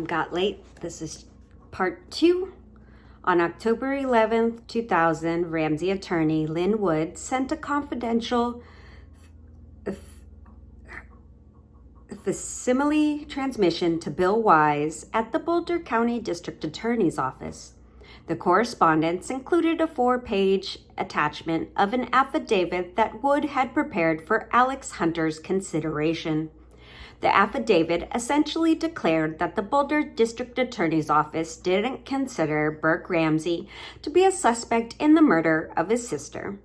Got late. This is part 2. On October 11th, 2000, Ramsey attorney Lynn Wood sent a confidential facsimile transmission to Bill Wise at the Boulder County District Attorney's Office. The correspondence included a 4-page attachment of an affidavit that Wood had prepared for Alex Hunter's consideration. The affidavit essentially declared that the Boulder District Attorney's Office didn't consider Burke Ramsey to be a suspect in the murder of his sister.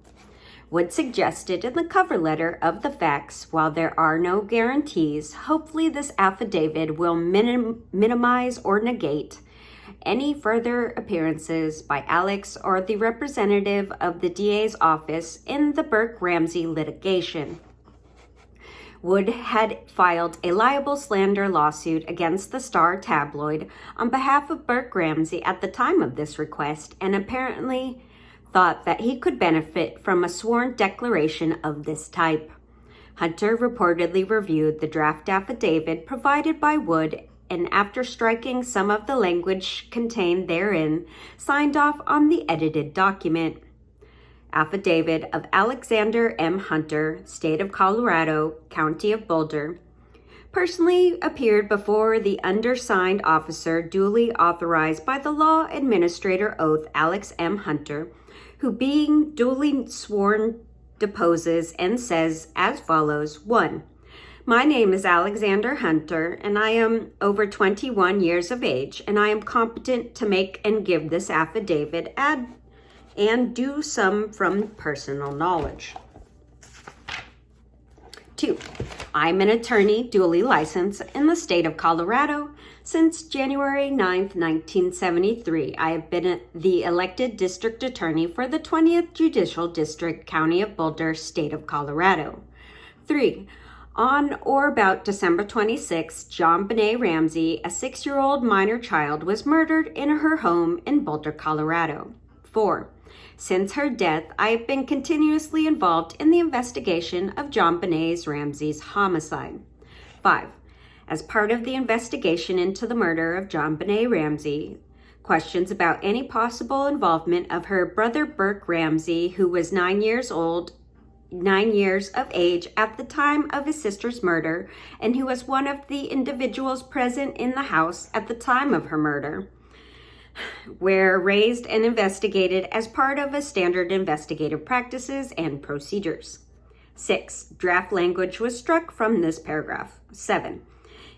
Wood suggested in the cover letter of the facts, while there are no guarantees, hopefully this affidavit will minimize or negate any further appearances by Alex or the representative of the DA's office in the Burke Ramsey litigation. Wood had filed a libel slander lawsuit against the Star tabloid on behalf of Burke Ramsey at the time of this request, and apparently thought that he could benefit from a sworn declaration of this type. Hunter reportedly reviewed the draft affidavit provided by Wood, and after striking some of the language contained therein, signed off on the edited document. Affidavit of Alexander M. Hunter, State of Colorado, County of Boulder, personally appeared before the undersigned officer duly authorized by the law administrator oath Alex M. Hunter, who being duly sworn deposes and says as follows. 1. My name is Alexander Hunter, and I am over 21 years of age, and I am competent to make and give this affidavit and do some from personal knowledge. 2. I'm an attorney duly licensed in the state of Colorado. Since January 9th, 1973, I have been the elected district attorney for the 20th Judicial District, County of Boulder, State of Colorado. 3. On or about December 26, JonBenet Ramsey, a 6-year-old minor child, was murdered in her home in Boulder, Colorado. 4. Since her death, I have been continuously involved in the investigation of JonBenet Ramsey's homicide. 5. As part of the investigation into the murder of JonBenet Ramsey, questions about any possible involvement of her brother Burke Ramsey, who was 9 years of age at the time of his sister's murder, and who was one of the individuals present in the house at the time of her murder, were raised and investigated as part of a standard investigative practices and procedures. 6. Draft language was struck from this paragraph. 7.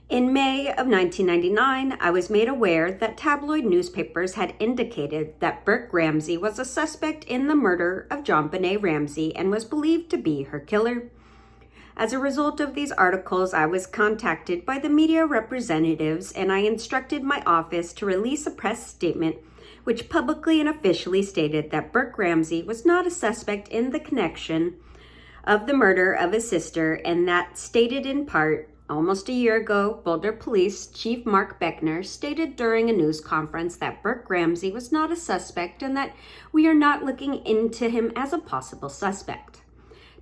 In May of 1999, I was made aware that tabloid newspapers had indicated that Burke Ramsey was a suspect in the murder of JonBenet Ramsey and was believed to be her killer. As a result of these articles, I was contacted by the media representatives, and I instructed my office to release a press statement which publicly and officially stated that Burke Ramsey was not a suspect in the connection of the murder of his sister, and that stated in part, almost a year ago, Boulder Police Chief Mark Beckner stated during a news conference that Burke Ramsey was not a suspect and that we are not looking into him as a possible suspect.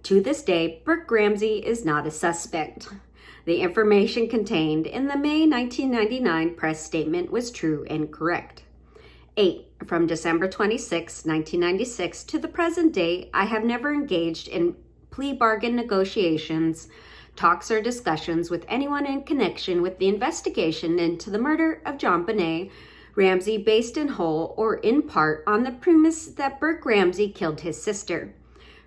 To this day, Burke Ramsey is not a suspect. The information contained in the May 1999 press statement was true and correct. 8. From December 26, 1996 to the present day, I have never engaged in plea bargain negotiations, talks, or discussions with anyone in connection with the investigation into the murder of JonBenet Ramsey, based in whole or in part on the premise that Burke Ramsey killed his sister.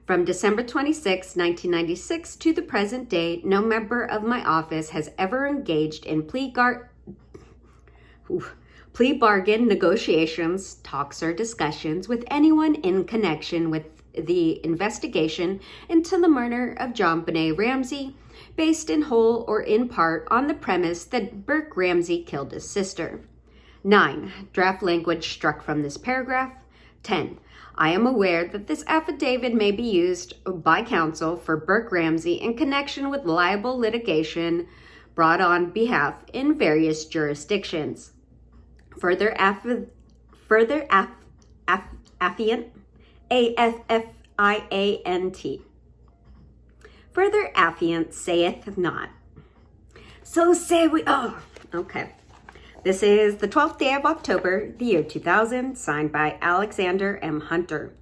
From December 26, 1996 to the present day, no member of my office has ever engaged in plea bargain negotiations, talks, or discussions with anyone in connection with the investigation into the murder of JonBenet Ramsey, based in whole or in part on the premise that Burke Ramsey killed his sister. 9. Draft language struck from this paragraph. 10. I am aware that this affidavit may be used by counsel for Burke Ramsey in connection with liable litigation brought on behalf in various jurisdictions. Further affiant, A-F-F-I-A-N-T. Further affiant saith not. So say we, okay. This is the 12th day of October, the year 2000, signed by Alexander M. Hunter.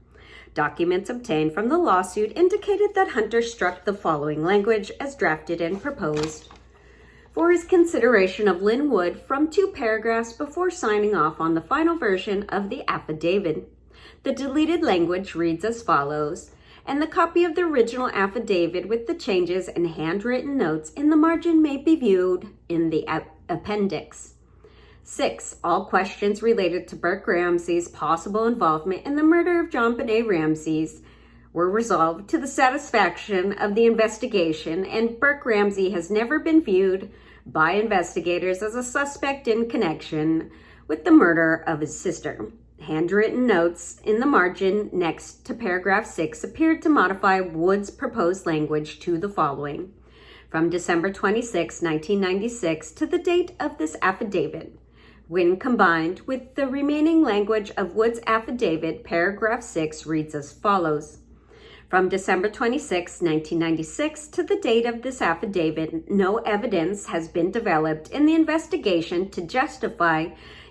Documents obtained from the lawsuit indicated that Hunter struck the following language as drafted and proposed for his consideration of Lynn Wood from 2 paragraphs before signing off on the final version of the affidavit. The deleted language reads as follows, and the copy of the original affidavit with the changes and handwritten notes in the margin may be viewed in the appendix. 6. All questions related to Burke Ramsey's possible involvement in the murder of JonBenét Ramsey were resolved to the satisfaction of the investigation, and Burke Ramsey has never been viewed by investigators as a suspect in connection with the murder of his sister. Handwritten notes in the margin next to paragraph 6 appeared to modify Wood's proposed language to the following. From December 26, 1996 to the date of this affidavit. When combined with the remaining language of Wood's affidavit, paragraph 6 reads as follows. From December 26, 1996 to the date of this affidavit, no evidence has been developed in the investigation to justify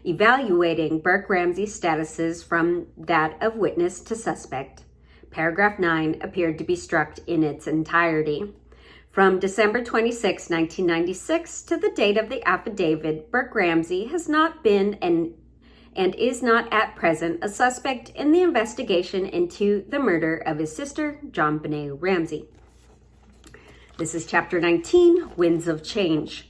evaluating Burke Ramsey's statuses from that of witness to suspect. Paragraph 9 appeared to be struck in its entirety. From December 26, 1996 to the date of the affidavit, Burke Ramsey has not been and is not at present a suspect in the investigation into the murder of his sister, JonBenét Ramsey. This is Chapter 19, Winds of Change.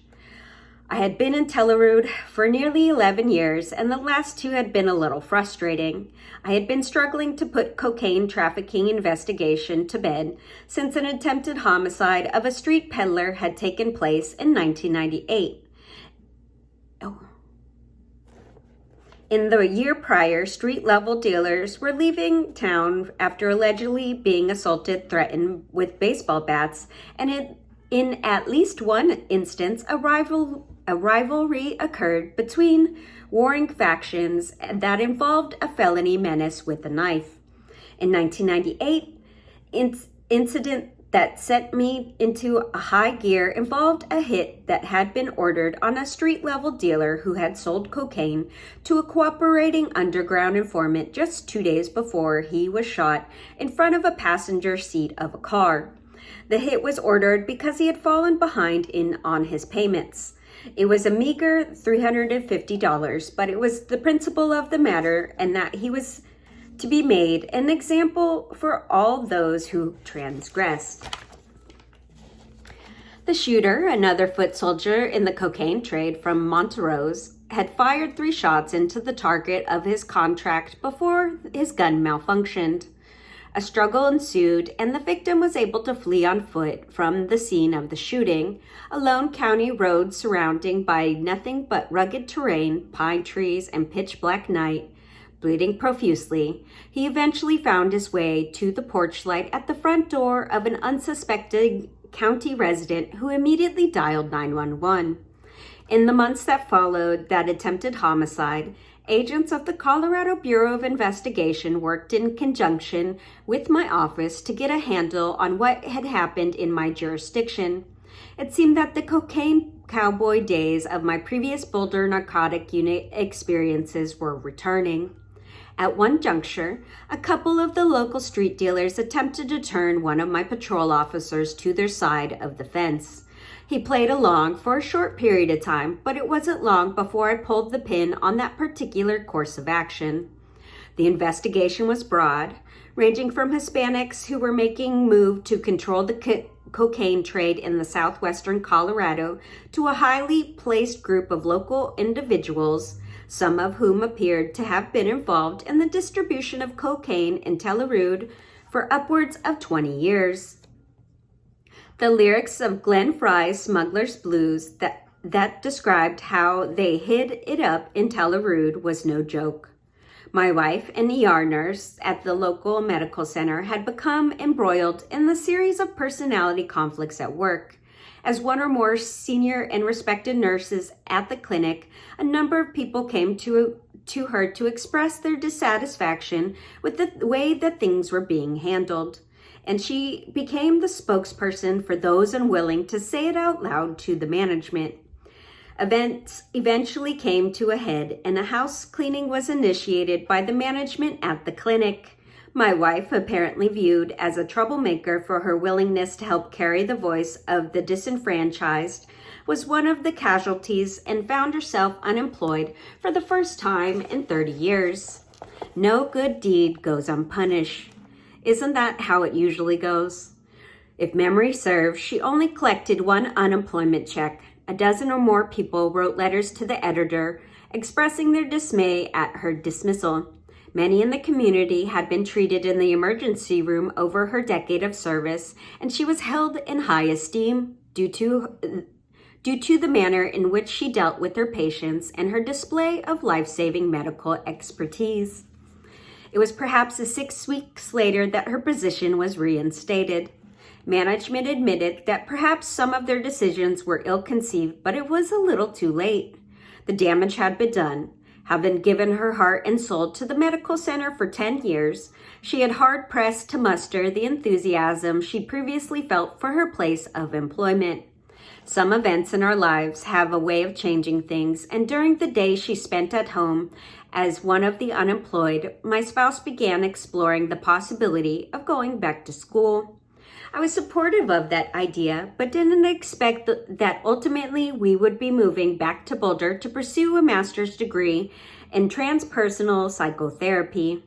I had been in Telerood for nearly 11 years, and the last 2 had been a little frustrating. I had been struggling to put cocaine trafficking investigation to bed since an attempted homicide of a street peddler had taken place in 1998. In the year prior, street-level dealers were leaving town after allegedly being assaulted, threatened with baseball bats, and in at least one instance, a rivalry occurred between warring factions that involved a felony menace with a knife. In 1998, incident that sent me into a high gear involved a hit that had been ordered on a street-level dealer who had sold cocaine to a cooperating underground informant just 2 days before he was shot in front of a passenger seat of a car. The hit was ordered because he had fallen behind on his payments. It was a meager $350, but it was the principle of the matter, and that he was to be made an example for all those who transgressed. The shooter, another foot soldier in the cocaine trade from Montrose, had fired 3 shots into the target of his contract before his gun malfunctioned. A struggle ensued, and the victim was able to flee on foot from the scene of the shooting, a lone county road surrounded by nothing but rugged terrain, pine trees, and pitch-black night. Bleeding profusely, he eventually found his way to the porch light at the front door of an unsuspecting county resident who immediately dialed 911. In the months that followed that attempted homicide, agents of the Colorado Bureau of Investigation worked in conjunction with my office to get a handle on what had happened in my jurisdiction. It seemed that the cocaine cowboy days of my previous Boulder Narcotic Unit experiences were returning. At one juncture, a couple of the local street dealers attempted to turn one of my patrol officers to their side of the fence. He played along for a short period of time, but it wasn't long before I pulled the pin on that particular course of action. The investigation was broad, ranging from Hispanics who were making move to control the cocaine trade in the southwestern Colorado to a highly placed group of local individuals, some of whom appeared to have been involved in the distribution of cocaine in Telerood for upwards of 20 years. The lyrics of Glenn Frey's Smuggler's Blues that described how they hid it up in Telerood was no joke. My wife, an ER nurse at the local medical center, had become embroiled in the series of personality conflicts at work. As one or more senior and respected nurses at the clinic, a number of people came to her to express their dissatisfaction with the way that things were being handled. And she became the spokesperson for those unwilling to say it out loud to the management. Events eventually came to a head, and a house cleaning was initiated by the management at the clinic. My wife, apparently viewed as a troublemaker for her willingness to help carry the voice of the disenfranchised, was one of the casualties and found herself unemployed for the first time in 30 years. No good deed goes unpunished. Isn't that how it usually goes? If memory serves, she only collected one unemployment check. A dozen or more people wrote letters to the editor expressing their dismay at her dismissal. Many in the community had been treated in the emergency room over her decade of service, and she was held in high esteem due to the manner in which she dealt with her patients and her display of life-saving medical expertise. It was perhaps 6 weeks later that her position was reinstated. Management admitted that perhaps some of their decisions were ill-conceived, but it was a little too late. The damage had been done. Having given her heart and soul to the medical center for 10 years, she had hard-pressed to muster the enthusiasm she previously felt for her place of employment. Some events in our lives have a way of changing things, and during the day she spent at home as one of the unemployed, my spouse began exploring the possibility of going back to school. I was supportive of that idea, but didn't expect that ultimately we would be moving back to Boulder to pursue a master's degree in transpersonal psychotherapy.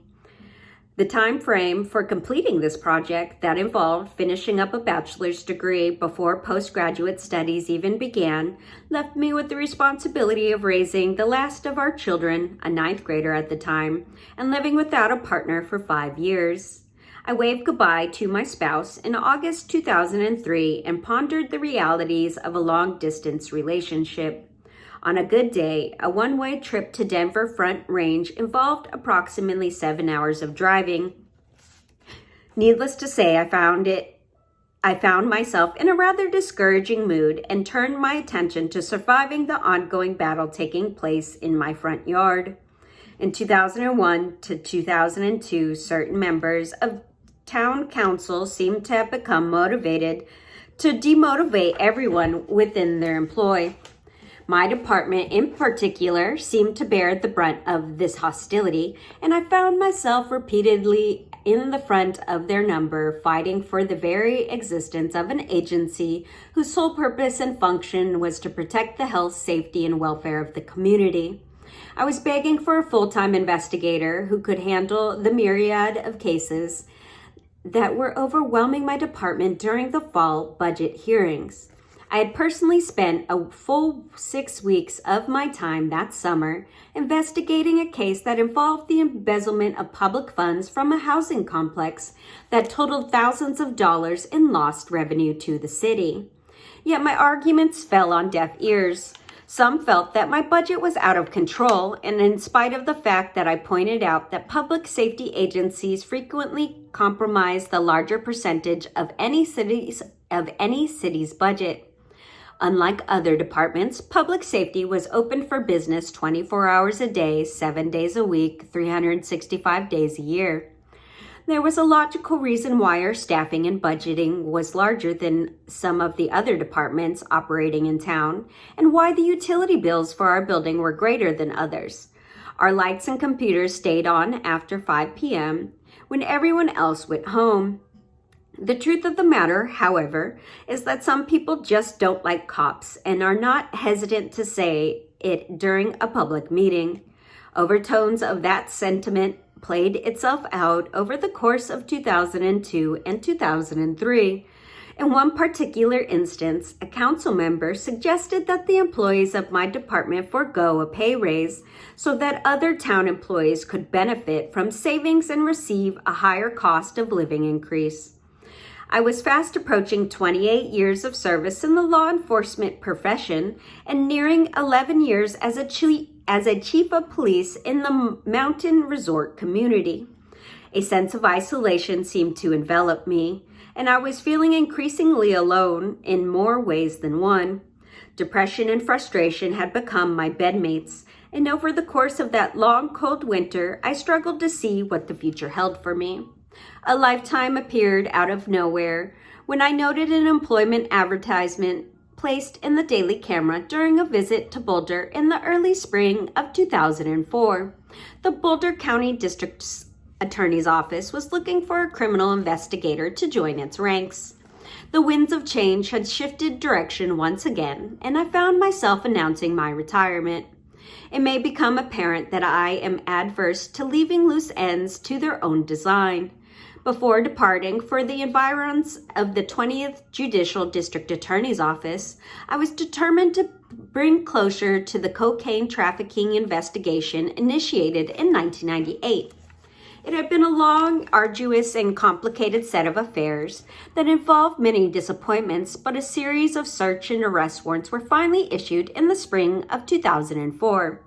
The time frame for completing this project that involved finishing up a bachelor's degree before postgraduate studies even began left me with the responsibility of raising the last of our children, a 9th grader at the time, and living without a partner for 5 years. I waved goodbye to my spouse in August 2003 and pondered the realities of a long-distance relationship. On a good day, a one-way trip to Denver Front Range involved approximately 7 hours of driving. Needless to say, I found myself in a rather discouraging mood and turned my attention to surviving the ongoing battle taking place in my front yard. In 2001 to 2002, certain members of town council seemed to have become motivated to demotivate everyone within their employ. My department in particular seemed to bear the brunt of this hostility, and I found myself repeatedly in the front of their number, fighting for the very existence of an agency whose sole purpose and function was to protect the health, safety, and welfare of the community. I was begging for a full-time investigator who could handle the myriad of cases that were overwhelming my department during the fall budget hearings. I had personally spent a full 6 weeks of my time that summer investigating a case that involved the embezzlement of public funds from a housing complex that totaled thousands of dollars in lost revenue to the city. Yet my arguments fell on deaf ears. Some felt that my budget was out of control, and in spite of the fact that I pointed out that public safety agencies frequently compromise the larger percentage of any city's budget. Unlike other departments, public safety was open for business 24 hours a day, 7 days a week, 365 days a year. There was a logical reason why our staffing and budgeting was larger than some of the other departments operating in town, and why the utility bills for our building were greater than others. Our lights and computers stayed on after 5 p.m. when everyone else went home. The truth of the matter, however, is that some people just don't like cops and are not hesitant to say it during a public meeting. Overtones of that sentiment played itself out over the course of 2002 and 2003. In one particular instance, a council member suggested that the employees of my department forego a pay raise so that other town employees could benefit from savings and receive a higher cost of living increase. I was fast approaching 28 years of service in the law enforcement profession and nearing 11 years as a chief of police in the mountain resort community. A sense of isolation seemed to envelop me, and I was feeling increasingly alone in more ways than one. Depression and frustration had become my bedmates, and over the course of that long, cold winter, I struggled to see what the future held for me. A lifetime appeared out of nowhere when I noted an employment advertisement placed in the Daily Camera during a visit to Boulder in the early spring of 2004. The Boulder County District Attorney's Office was looking for a criminal investigator to join its ranks. The winds of change had shifted direction once again, and I found myself announcing my retirement. It may become apparent that I am adverse to leaving loose ends to their own design. Before departing for the environs of the 20th Judicial District Attorney's Office, I was determined to bring closure to the cocaine trafficking investigation initiated in 1998. It had been a long, arduous, and complicated set of affairs that involved many disappointments, but a series of search and arrest warrants were finally issued in the spring of 2004.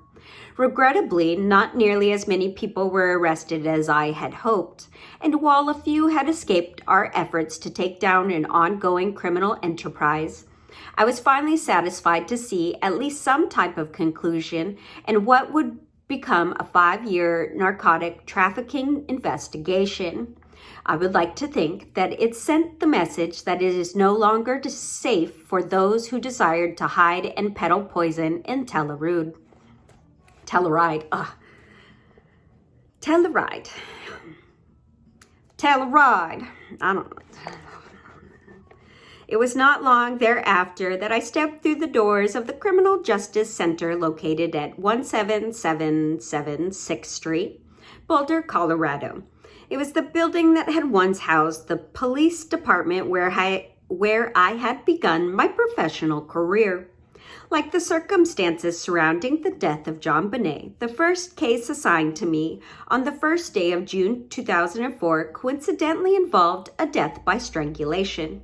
Regrettably, not nearly as many people were arrested as I had hoped, and while a few had escaped our efforts to take down an ongoing criminal enterprise, I was finally satisfied to see at least some type of conclusion in what would become a 5-year narcotic trafficking investigation. I would like to think that it sent the message that it is no longer safe for those who desired to hide and peddle poison in Telluride. I don't know. It was not long thereafter that I stepped through the doors of the Criminal Justice Center located at 17776 6th Street, Boulder, Colorado. It was the building that had once housed the police department where I had begun my professional career. Like the circumstances surrounding the death of John Bonet, the first case assigned to me on the first day of June 2004 coincidentally involved a death by strangulation.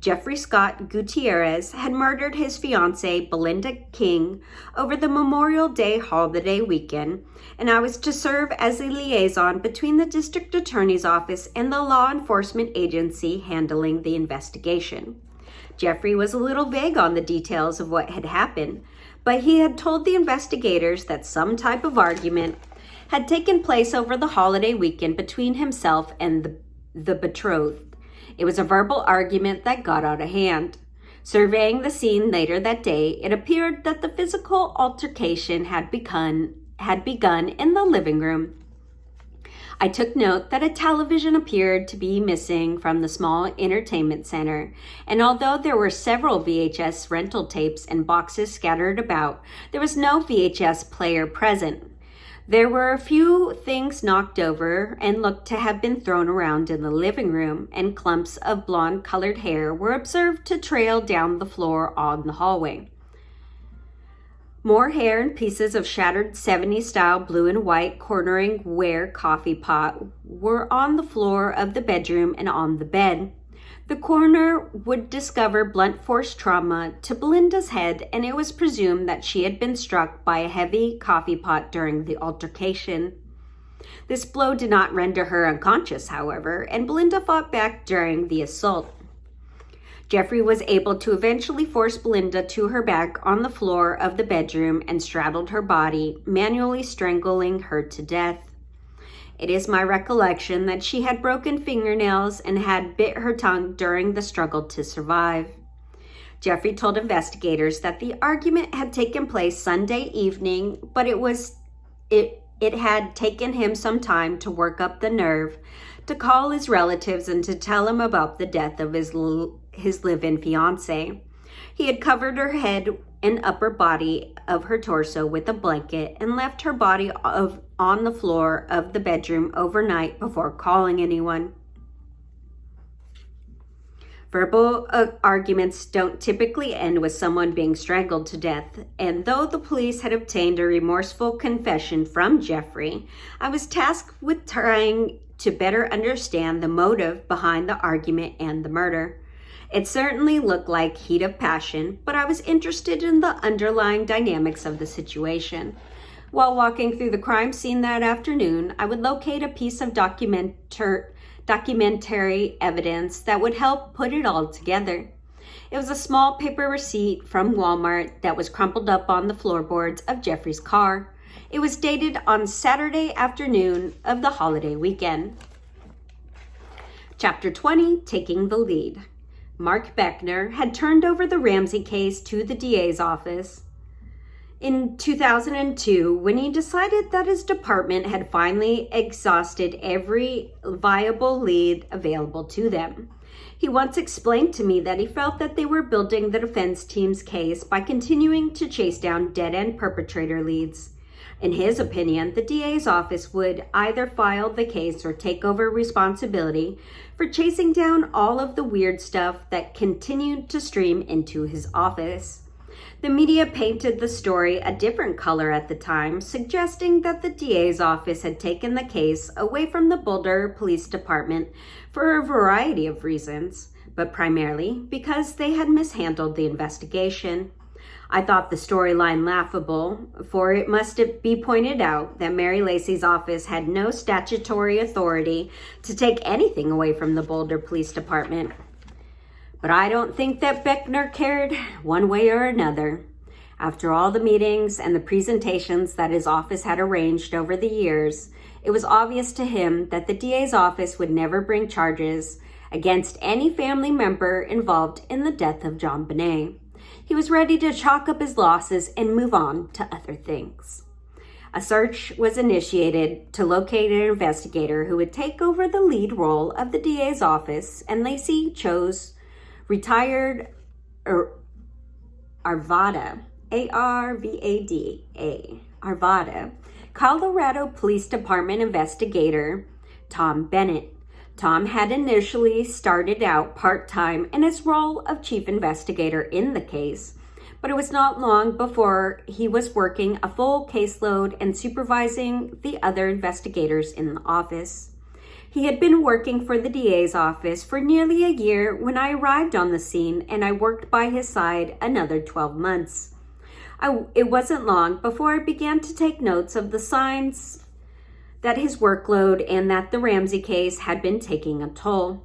Jeffrey Scott Gutierrez had murdered his fiancée, Belinda King, over the Memorial Day holiday weekend, and I was to serve as a liaison between the district attorney's office and the law enforcement agency handling the investigation. Jeffrey was a little vague on the details of what had happened, but he had told the investigators that some type of argument had taken place over the holiday weekend between himself and the betrothed. It was a verbal argument that got out of hand. Surveying the scene later that day, it appeared that the physical altercation had begun in the living room. I took note that a television appeared to be missing from the small entertainment center, and although there were several VHS rental tapes and boxes scattered about, there was no VHS player present. There were a few things knocked over and looked to have been thrown around in the living room, and clumps of blonde-colored hair were observed to trail down the floor on the hallway. More hair and pieces of shattered 70s-style blue and white cornering ware coffee pot were on the floor of the bedroom and on the bed. The coroner would discover blunt force trauma to Belinda's head, and it was presumed that she had been struck by a heavy coffee pot during the altercation. This blow did not render her unconscious, however, and Belinda fought back during the assault. Jeffrey was able to eventually force Belinda to her back on the floor of the bedroom and straddled her body, manually strangling her to death. It is my recollection that she had broken fingernails and had bit her tongue during the struggle to survive. Jeffrey told investigators that the argument had taken place Sunday evening, but it had taken him some time to work up the nerve to call his relatives and to tell them about the death of his live-in fiancée. He had covered her head and upper body of her torso with a blanket and left her body on the floor of the bedroom overnight before calling anyone. Verbal arguments don't typically end with someone being strangled to death, and though the police had obtained a remorseful confession from Jeffrey, I was tasked with trying to better understand the motive behind the argument and the murder. It certainly looked like heat of passion, but I was interested in the underlying dynamics of the situation. While walking through the crime scene that afternoon, I would locate a piece of documentary evidence that would help put it all together. It was a small paper receipt from Walmart that was crumpled up on the floorboards of Jeffrey's car. It was dated on Saturday afternoon of the holiday weekend. Chapter 20, Taking the Lead. Mark Beckner, had turned over the Ramsey case to the DA's office. In 2002, when he decided that his department had finally exhausted every viable lead available to them, he once explained to me that he felt that they were building the defense team's case by continuing to chase down dead-end perpetrator leads. In his opinion, the DA's office would either file the case or take over responsibility for chasing down all of the weird stuff that continued to stream into his office. The media painted the story a different color at the time, suggesting that the DA's office had taken the case away from the Boulder Police Department for a variety of reasons, but primarily because they had mishandled the investigation. I thought the storyline laughable, for it must be pointed out that Mary Lacy's office had no statutory authority to take anything away from the Boulder Police Department. But I don't think that Beckner cared one way or another. After all the meetings and the presentations that his office had arranged over the years, it was obvious to him that the DA's office would never bring charges against any family member involved in the death of JonBenet. He was ready to chalk up his losses and move on to other things. A search was initiated to locate an investigator who would take over the lead role of the DA's office, and Lacy chose retired Arvada, A-R-V-A-D-A, Arvada, Colorado Police Department investigator Tom Bennett. Tom had initially started out part-time in his role of chief investigator in the case, but it was not long before he was working a full caseload and supervising the other investigators in the office. He had been working for the DA's office for nearly a year when I arrived on the scene, and I worked by his side another 12 months. It wasn't long before I began to take notes of the signs that his workload and that the Ramsey case had been taking a toll.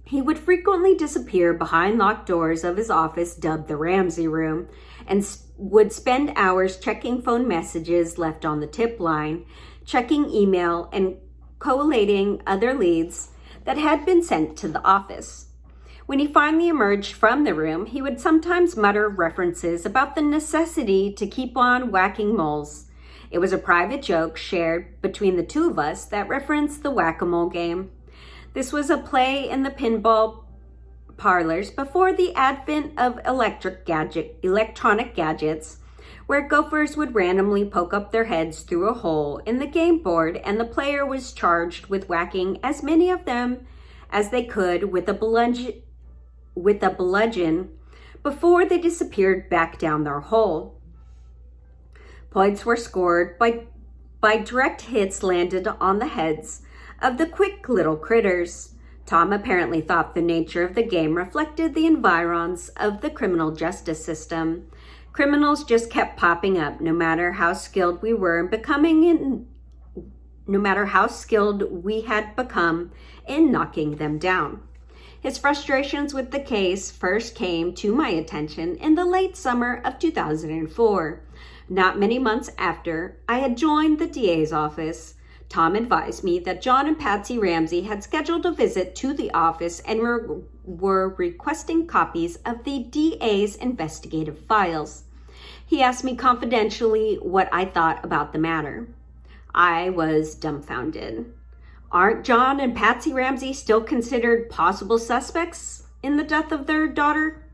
He would frequently disappear behind locked doors of his office, dubbed the Ramsey Room, and would spend hours checking phone messages left on the tip line, checking email, and collating other leads that had been sent to the office. When he finally emerged from the room, he would sometimes mutter references about the necessity to keep on whacking moles. It was a private joke shared between the two of us that referenced the whack-a-mole game. This was a play in the pinball parlors before the advent of electronic gadgets, where gophers would randomly poke up their heads through a hole in the game board, and the player was charged with whacking as many of them as they could with a bludgeon before they disappeared back down their hole. Points were scored by direct hits landed on the heads of the quick little critters. Tom apparently thought the nature of the game reflected the environs of the criminal justice system. Criminals just kept popping up, no matter how skilled we were no matter how skilled we had become in knocking them down. His frustrations with the case first came to my attention in the late summer of 2004. Not many months after I had joined the DA's office, Tom advised me that John and Patsy Ramsey had scheduled a visit to the office and were requesting copies of the DA's investigative files. He asked me confidentially what I thought about the matter. I was dumbfounded. Aren't John and Patsy Ramsey still considered possible suspects in the death of their daughter?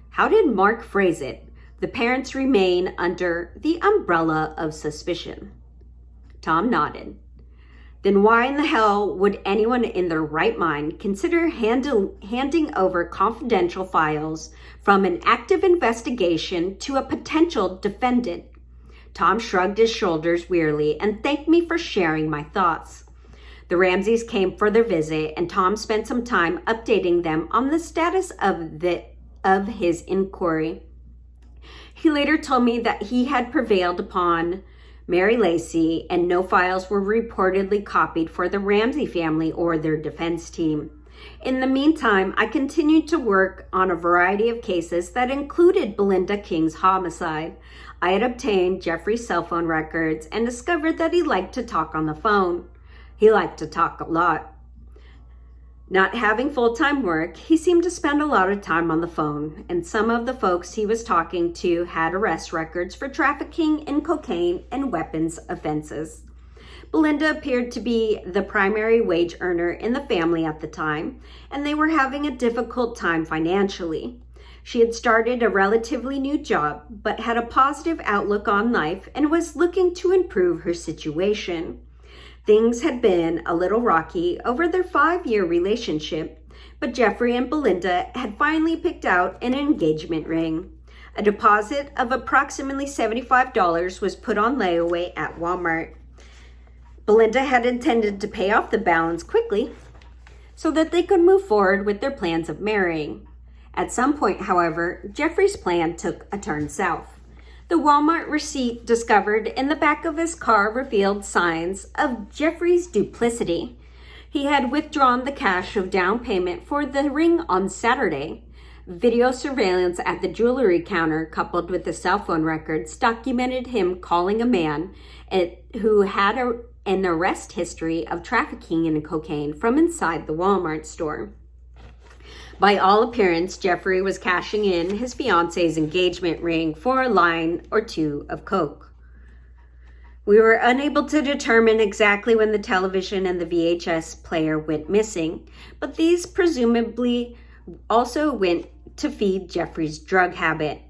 How did Mark phrase it? The parents remain under the umbrella of suspicion. Tom nodded. Then why in the hell would anyone in their right mind consider handing over confidential files from an active investigation to a potential defendant? Tom shrugged his shoulders wearily and thanked me for sharing my thoughts. The Ramseys came for their visit, and Tom spent some time updating them on the status of his inquiry. He later told me that he had prevailed upon Mary Lacy, and no files were reportedly copied for the Ramsey family or their defense team. In the meantime, I continued to work on a variety of cases that included Belinda King's homicide. I had obtained Jeffrey's cell phone records and discovered that he liked to talk on the phone. He liked to talk a lot. Not having full-time work, he seemed to spend a lot of time on the phone, and some of the folks he was talking to had arrest records for trafficking in cocaine and weapons offenses. Belinda appeared to be the primary wage earner in the family at the time, and they were having a difficult time financially. She had started a relatively new job, but had a positive outlook on life and was looking to improve her situation. Things had been a little rocky over their 5-year relationship, but Jeffrey and Belinda had finally picked out an engagement ring. A deposit of approximately $75 was put on layaway at Walmart. Belinda had intended to pay off the balance quickly so that they could move forward with their plans of marrying. At some point, however, Jeffrey's plan took a turn south. The Walmart receipt discovered in the back of his car revealed signs of Jeffrey's duplicity. He had withdrawn the cash of down payment for the ring on Saturday. Video surveillance at the jewelry counter, coupled with the cell phone records, documented him calling a man who had an arrest history of trafficking in cocaine from inside the Walmart store. By all appearance, Jeffrey was cashing in his fiance's engagement ring for a line or two of coke. We were unable to determine exactly when the television and the VHS player went missing, but these presumably also went to feed Jeffrey's drug habit.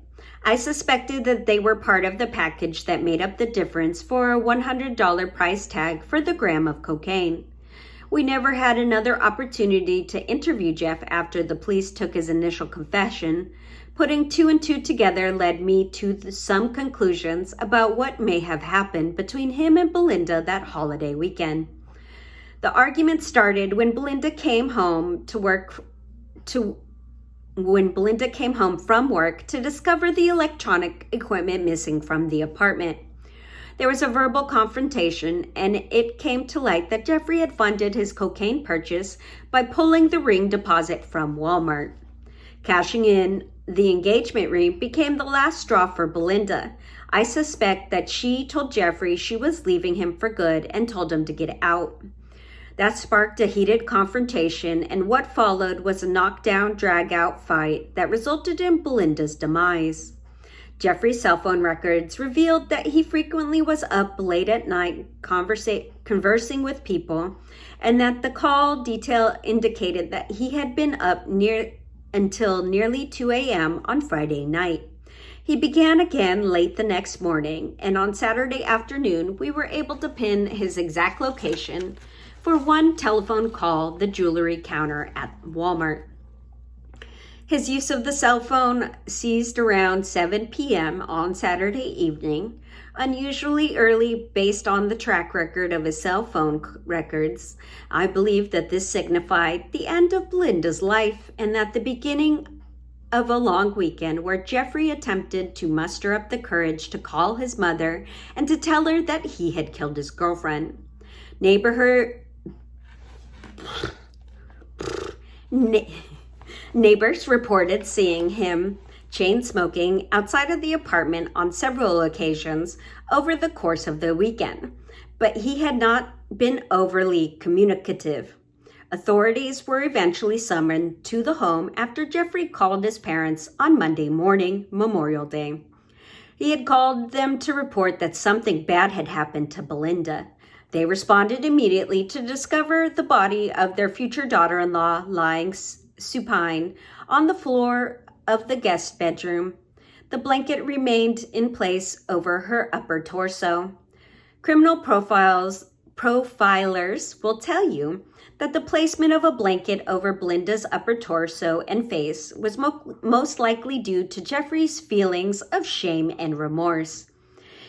I suspected that they were part of the package that made up the difference for a $100 price tag for the gram of cocaine. We never had another opportunity to interview Jeff after the police took his initial confession. Putting two and two together led me to some conclusions about what may have happened between him and Belinda that holiday weekend. The argument started when Belinda came home from work to discover the electronic equipment missing from the apartment. There was a verbal confrontation, and it came to light that Jeffrey had funded his cocaine purchase by pulling the ring deposit from Walmart. Cashing in the engagement ring became the last straw for Belinda. I suspect that she told Jeffrey she was leaving him for good and told him to get out. That sparked a heated confrontation, and what followed was a knockdown, drag-out fight that resulted in Belinda's demise. Jeffrey's cell phone records revealed that he frequently was up late at night conversing with people, and that the call detail indicated that he had been up until nearly 2 a.m. on Friday night. He began again late the next morning, and on Saturday afternoon, we were able to pin his exact location for one telephone call, the jewelry counter at Walmart. His use of the cell phone ceased around 7 p.m. on Saturday evening, unusually early based on the track record of his cell phone records. I believe that this signified the end of Belinda's life and that the beginning of a long weekend where Jeffrey attempted to muster up the courage to call his mother and to tell her that he had killed his girlfriend. Neighbors reported seeing him chain smoking outside of the apartment on several occasions over the course of the weekend, but he had not been overly communicative. Authorities were eventually summoned to the home after Jeffrey called his parents on Monday morning, Memorial Day. He had called them to report that something bad had happened to Belinda. They responded immediately to discover the body of their future daughter-in-law lying supine on the floor of the guest bedroom. The blanket remained in place over her upper torso. Criminal profilers will tell you that the placement of a blanket over Belinda's upper torso and face was most likely due to Jeffrey's feelings of shame and remorse.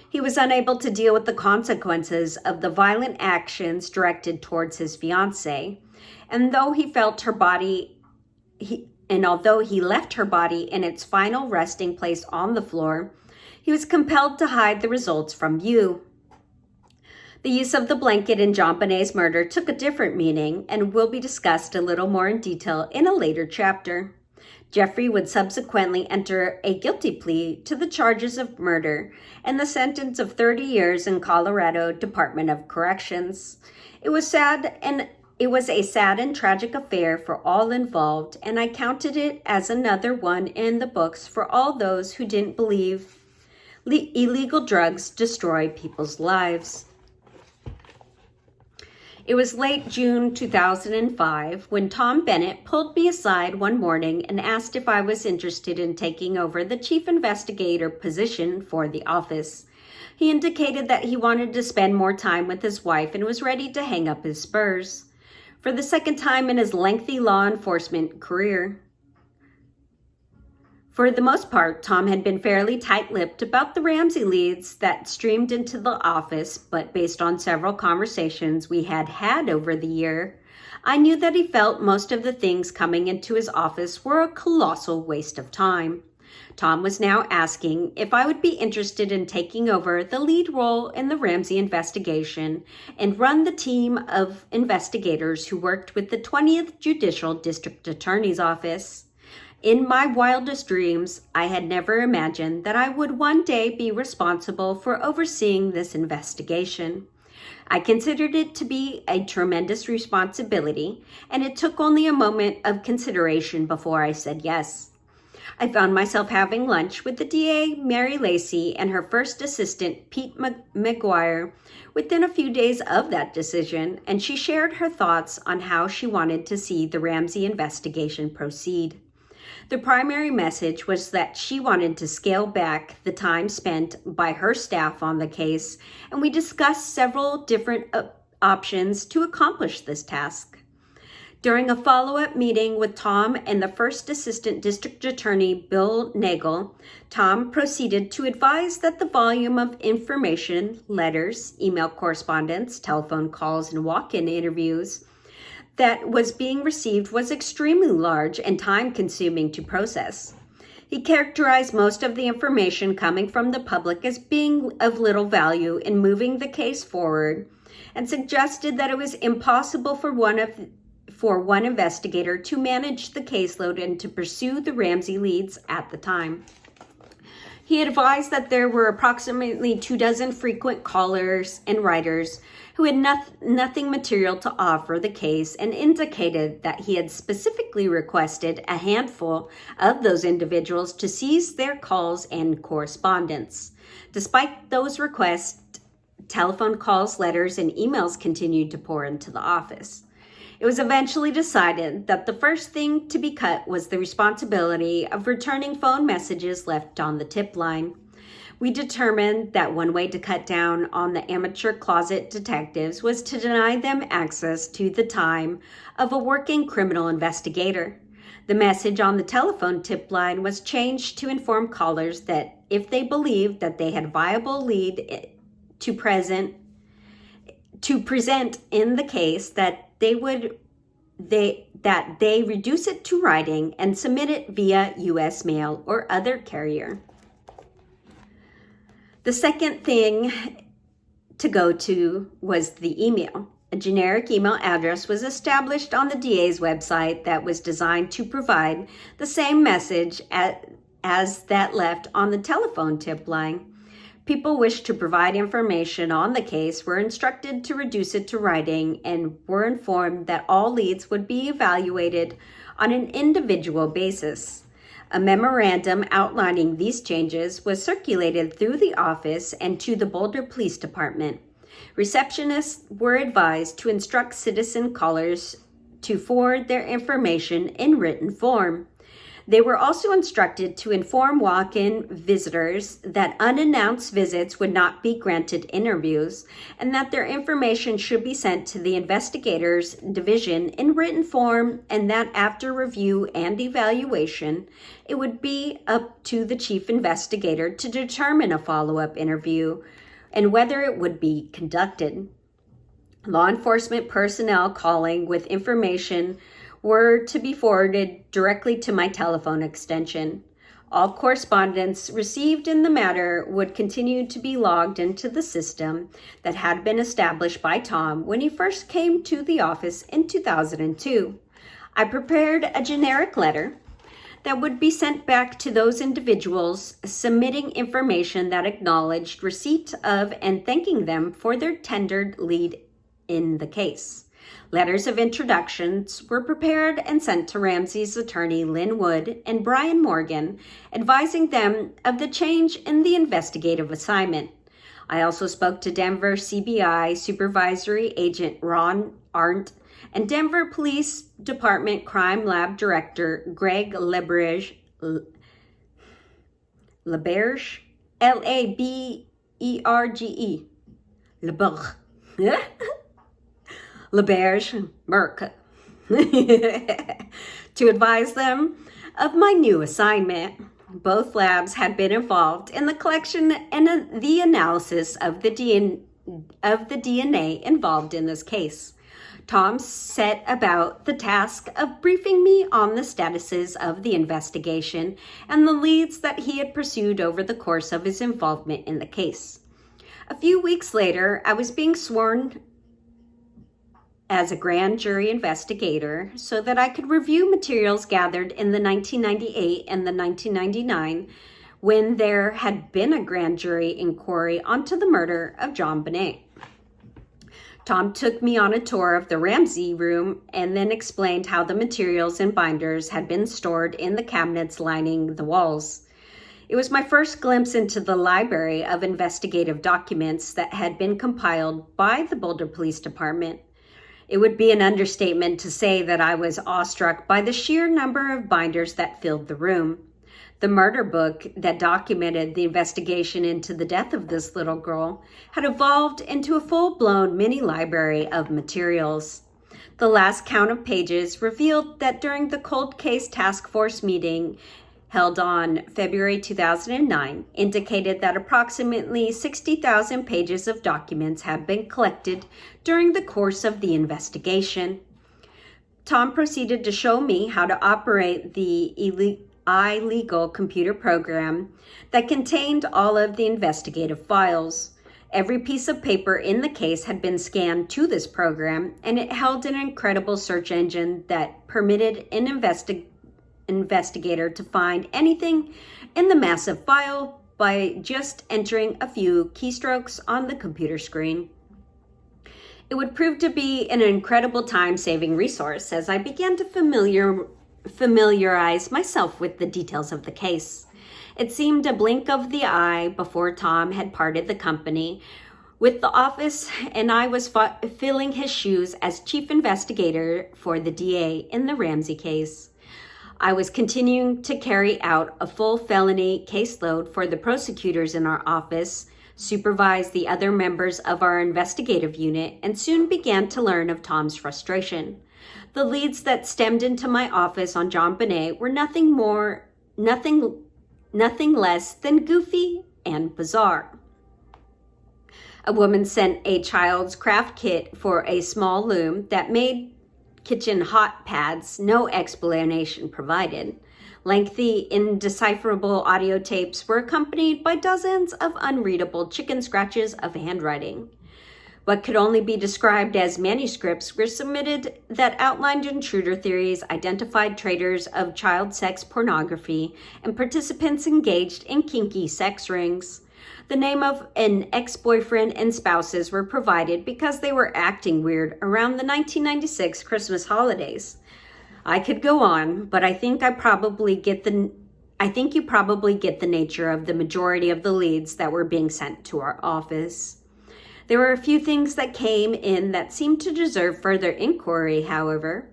He was unable to deal with the consequences of the violent actions directed towards his fiancée, and although he left her body in its final resting place on the floor, he was compelled to hide the results from view. The use of the blanket in JonBenét's murder took a different meaning and will be discussed a little more in detail in a later chapter. Jeffrey would subsequently enter a guilty plea to the charges of murder and the sentence of 30 years in Colorado Department of Corrections. It was sad and It was a sad and tragic affair for all involved, and I counted it as another one in the books for all those who didn't believe illegal drugs destroy people's lives. It was late June 2005 when Tom Bennett pulled me aside one morning and asked if I was interested in taking over the chief investigator position for the office. He indicated that he wanted to spend more time with his wife and was ready to hang up his spurs. For the second time in his lengthy law enforcement career. For the most part, Tom had been fairly tight-lipped about the Ramsey leads that streamed into the office, but based on several conversations we had had over the year, I knew that he felt most of the things coming into his office were a colossal waste of time. Tom was now asking if I would be interested in taking over the lead role in the Ramsey investigation and run the team of investigators who worked with the 20th Judicial District Attorney's Office. In my wildest dreams, I had never imagined that I would one day be responsible for overseeing this investigation. I considered it to be a tremendous responsibility, and it took only a moment of consideration before I said yes. I found myself having lunch with the DA, Mary Lacey, and her first assistant, Pete McGuire, within a few days of that decision, and she shared her thoughts on how she wanted to see the Ramsey investigation proceed. The primary message was that she wanted to scale back the time spent by her staff on the case, and we discussed several different options to accomplish this task. During a follow-up meeting with Tom and the first assistant district attorney, Bill Nagel, Tom proceeded to advise that the volume of information, letters, email correspondence, telephone calls, and walk-in interviews that was being received was extremely large and time-consuming to process. He characterized most of the information coming from the public as being of little value in moving the case forward and suggested that it was impossible for one investigator to manage the caseload and to pursue the Ramsey leads at the time. He advised that there were approximately 24 frequent callers and writers who had nothing material to offer the case and indicated that he had specifically requested a handful of those individuals to cease their calls and correspondence. Despite those requests, telephone calls, letters, and emails continued to pour into the office. It was eventually decided that the first thing to be cut was the responsibility of returning phone messages left on the tip line. We determined that one way to cut down on the amateur closet detectives was to deny them access to the time of a working criminal investigator. The message on the telephone tip line was changed to inform callers that if they believed that they had a viable lead to present in the case, that they reduce it to writing and submit it via U.S. mail or other carrier. The second thing to go to was the email. A generic email address was established on the DA's website that was designed to provide the same message as that left on the telephone tip line. People wished to provide information on the case were instructed to reduce it to writing and were informed that all leads would be evaluated on an individual basis. A memorandum outlining these changes was circulated through the office and to the Boulder Police Department. Receptionists were advised to instruct citizen callers to forward their information in written form. They were also instructed to inform walk-in visitors that unannounced visits would not be granted interviews and that their information should be sent to the investigators division in written form, and that after review and evaluation, it would be up to the chief investigator to determine a follow-up interview and whether it would be conducted. Law enforcement personnel calling with information were to be forwarded directly to my telephone extension. All correspondence received in the matter would continue to be logged into the system that had been established by Tom when he first came to the office in 2002. I prepared a generic letter that would be sent back to those individuals submitting information that acknowledged receipt of and thanking them for their tendered lead in the case. Letters of introductions were prepared and sent to Ramsey's attorney Lynn Wood and Brian Morgan, advising them of the change in the investigative assignment. I also spoke to Denver CBI Supervisory Agent Ron Arndt and Denver Police Department Crime Lab Director Greg LaBerge, L-A-B-E-R-G-E, LaBerge, LaBerge, Merck, to advise them of my new assignment. Both labs had been involved in the collection and the analysis of the DNA involved in this case. Tom set about the task of briefing me on the statuses of the investigation and the leads that he had pursued over the course of his involvement in the case. A few weeks later, I was being sworn as a grand jury investigator so that I could review materials gathered in the 1998 and the 1999 when there had been a grand jury inquiry onto the murder of JonBenet. Tom took me on a tour of the Ramsey room and then explained how the materials and binders had been stored in the cabinets lining the walls. It was my first glimpse into the library of investigative documents that had been compiled by the Boulder Police Department. It would be an understatement to say that I was awestruck by the sheer number of binders that filled the room. The murder book that documented the investigation into the death of this little girl had evolved into a full-blown mini library of materials. The last count of pages revealed that during the Cold Case Task Force meeting held on February 2009, indicated that approximately 60,000 pages of documents had been collected during the course of the investigation. Tom proceeded to show me how to operate the iLegal computer program that contained all of the investigative files. Every piece of paper in the case had been scanned to this program, and it held an incredible search engine that permitted an investigator to find anything in the massive file by just entering a few keystrokes on the computer screen. It would prove to be an incredible time-saving resource as I began to familiarize myself with the details of the case. It seemed a blink of the eye before Tom had parted the company with the office, and I was filling his shoes as chief investigator for the DA in the Ramsey case. I was continuing to carry out a full felony caseload for the prosecutors in our office, supervise the other members of our investigative unit, and soon began to learn of Tom's frustration. The leads that stemmed into my office on JonBenet were nothing less than goofy and bizarre. A woman sent a child's craft kit for a small loom that made kitchen hot pads, no explanation provided. Lengthy, indecipherable audio tapes were accompanied by dozens of unreadable chicken scratches of handwriting. What could only be described as manuscripts were submitted that outlined intruder theories, identified traders of child sex pornography, and participants engaged in kinky sex rings. The name of an ex-boyfriend and spouses were provided because they were acting weird around the 1996 Christmas holidays. I could go on, but I think you probably get the nature of the majority of the leads that were being sent to our office. There were a few things that came in that seemed to deserve further inquiry, however.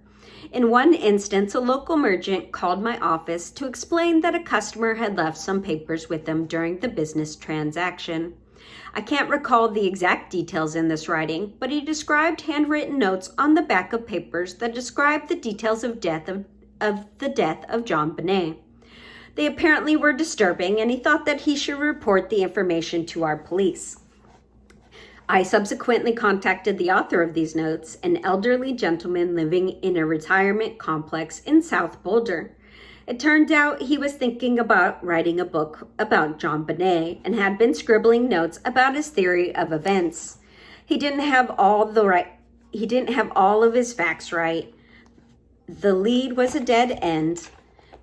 In one instance, a local merchant called my office to explain that a customer had left some papers with them during the business transaction. I can't recall the exact details in this writing, but he described handwritten notes on the back of papers that described the details of the death of JonBenet. They apparently were disturbing, and he thought that he should report the information to our police. I subsequently contacted the author of these notes, an elderly gentleman living in a retirement complex in South Boulder. It turned out he was thinking about writing a book about JonBenet and had been scribbling notes about his theory of events. He didn't have all of his facts right. The lead was a dead end,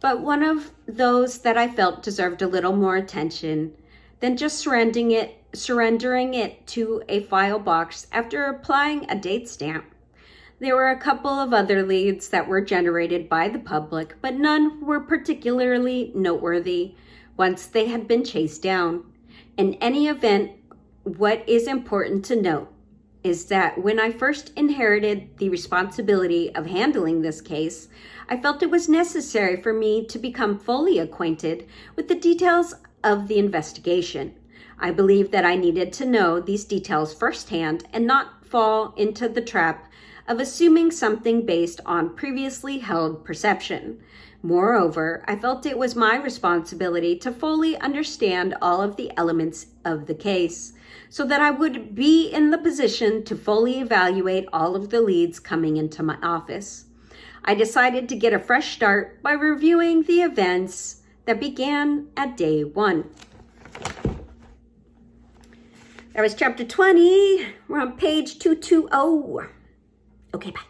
but one of those that I felt deserved a little more attention than just surrendering it to a file box after applying a date stamp. There were a couple of other leads that were generated by the public, but none were particularly noteworthy once they had been chased down. In any event, what is important to note is that when I first inherited the responsibility of handling this case, I felt it was necessary for me to become fully acquainted with the details of the investigation. I believed that I needed to know these details firsthand and not fall into the trap of assuming something based on previously held perception. Moreover, I felt it was my responsibility to fully understand all of the elements of the case, so that I would be in the position to fully evaluate all of the leads coming into my office. I decided to get a fresh start by reviewing the events that began at day 1. That was chapter 20. We're on page 220. Okay, bye.